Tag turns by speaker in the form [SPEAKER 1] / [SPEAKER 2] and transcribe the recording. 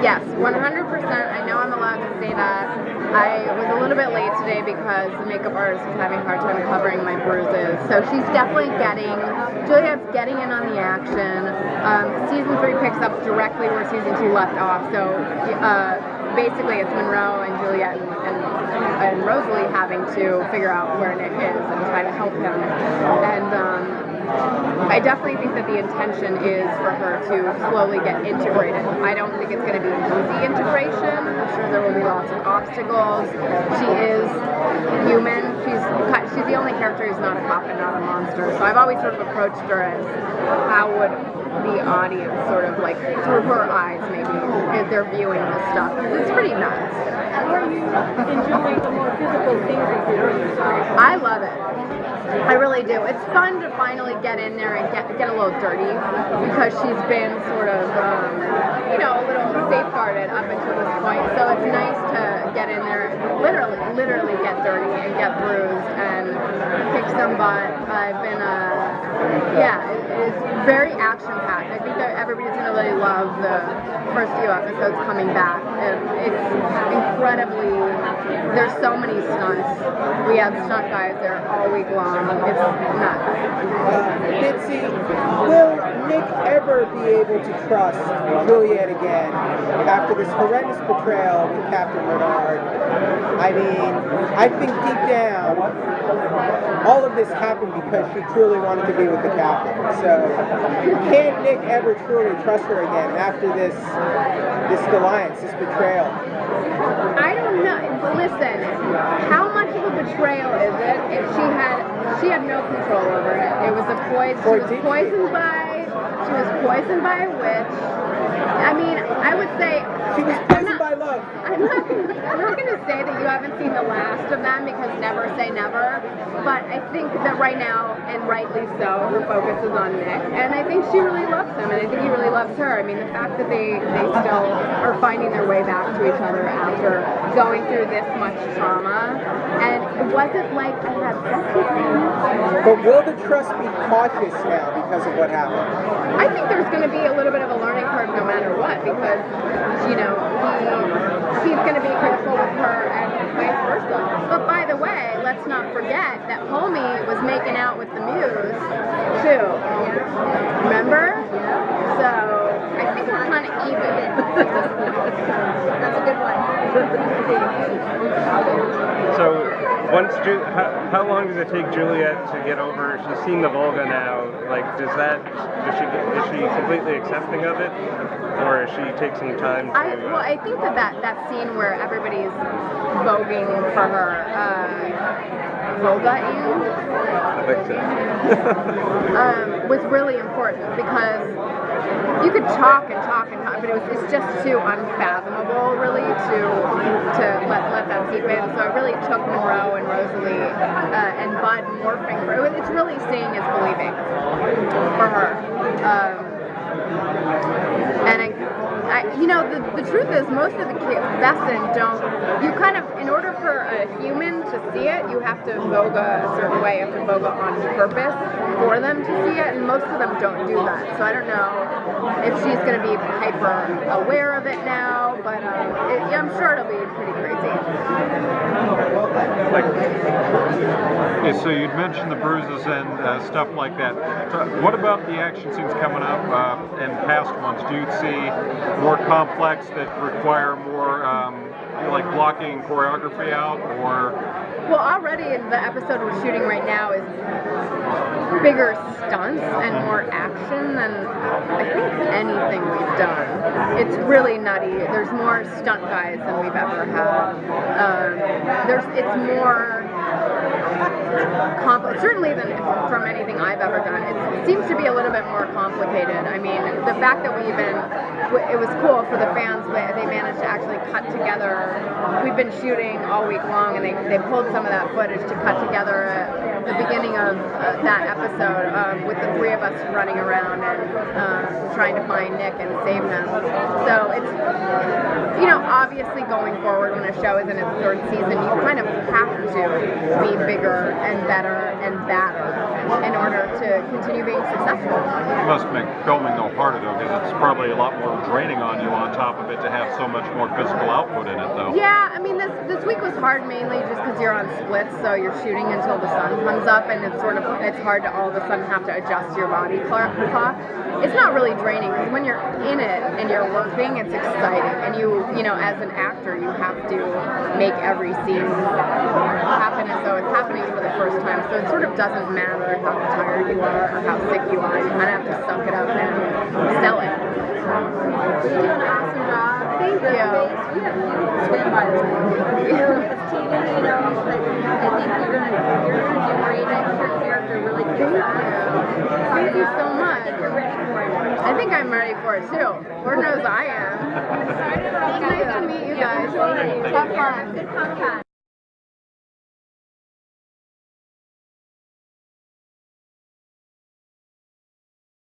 [SPEAKER 1] Yes, 100%. I know I'm allowed to say that. I was a little bit late today because the makeup artist was having a hard time covering my bruises. So she's definitely Juliette's getting in on the action. Season 3 picks up directly where Season 2 left off. So basically it's Monroe and Juliette and Rosalie having to figure out where Nick is and try to help him. And I definitely think that the intention is for her to slowly get integrated. I don't think it's going to be easy integration. I'm sure there will be lots of obstacles. She is human. She's the only character who's not a cop and not a monster. So I've always sort of approached her as how would the audience sort of like through her eyes maybe if they're viewing this stuff. It's pretty nuts.
[SPEAKER 2] Are you enjoying the more physical things of your
[SPEAKER 1] I love it. I really do. It's fun to finally get in there and get a little dirty because she's been sort of, a little safeguarded up until this point. So it's nice to get in there, literally get dirty and get bruised and kick some butt. I've been, it's very action-packed. I think that everybody's going to really love the first few episodes coming back. It's incredibly, there's so many stunts. We have stunt guys there all week long. It's nuts.
[SPEAKER 3] Bitsie, will Nick ever be able to trust Juliette again after this horrendous betrayal with Captain Bernard? I mean, I think deep down, all of this happened because she truly wanted to be with the captain. So, can Nick ever truly trust her again after this alliance, this betrayal?
[SPEAKER 1] I don't know. Listen, how much of a betrayal is it if she had no control over it? It was she was poisoned by a witch. I mean, I would say
[SPEAKER 3] she was poisoned by love.
[SPEAKER 1] I'm not going to say that you haven't seen the last of them because never say never. But I think that right now, and rightly so, her focus is on Nick, and I think she really loves him, and I think he really loves her. I mean, the fact that they still are finding their way back to each other after going through this much trauma, and it wasn't like I had sex with him.
[SPEAKER 3] But will the trust be cautious now because of what happened?
[SPEAKER 1] I think there's going to be a little bit of a learning curve no matter what, because, he's going to be critical with her and vice versa. But by the way, let's not forget that Homie was making out with the Muse, too. Remember? So, I think we're kind of even. That's a good one.
[SPEAKER 4] So, how long does it take Juliette to get over? She's seen the Volga now. Like, is she completely accepting of it, or does she take some time?
[SPEAKER 1] I think that scene where everybody's voguing for her, Volga-ing,
[SPEAKER 4] I think so.
[SPEAKER 1] was really important because you could talk, but it's just too unfathomable, really, to let that seep in. So it really took Monroe and Rosalie and Bud morphing for it. It's really seeing is believing for her. And the truth is, most of the Vestin don't. You kind of, in order for a human to see it, you have to voga a certain way. You have to voga on purpose for them to see it, and most of them don't do that. So I don't know if she's going to be hyper aware of it now, but I'm sure it'll be pretty crazy.
[SPEAKER 5] Okay, so you'd mentioned the bruises and stuff like that. What about the action scenes coming up and past ones? Do you see more complex that require more like blocking and choreography out, or?
[SPEAKER 1] Well, already the episode we're shooting right now is bigger stunts and more action than I think anything we've done. It's really nutty. There's more stunt guys than we've ever had. It's more certainly than from anything I've ever done. It seems to be a little bit more complicated. I mean, the fact that it was cool for the fans, they managed to actually cut together. We've been shooting all week long, and they pulled some of that footage to cut together at the beginning of that episode with the three of us running around and trying to find Nick and save him. So it's, obviously going forward when a show is in its third season, you kind of have to be bigger and better and badder in order to continue being successful.
[SPEAKER 5] It must make filming though harder though, because it's probably a lot more draining on you on top of it to have so much more physical output in it though.
[SPEAKER 1] Yeah, I mean this week was hard mainly just because you're on splits, so you're shooting until the sun comes up, and it's hard to all of a sudden have to adjust your body clock. It's not really draining because when you're in it and you're working, it's exciting, and you know, as an actor, you have to make every scene happen as though it's happening for the first time. So it sort of doesn't matter how tired you are or how sick you are. You kind of have to suck it up and sell it.
[SPEAKER 2] You do an awesome job.
[SPEAKER 1] Thank you.
[SPEAKER 2] You have beautiful swim, by the way. It's teeny, you know, but I think you're gonna do great. I think your character really kicks ass.
[SPEAKER 1] Thank you so much.
[SPEAKER 2] You're ready for it.
[SPEAKER 1] I think I'm ready for it too. Lord knows I am. It's nice to meet you guys. Have fun.
[SPEAKER 2] Good contact.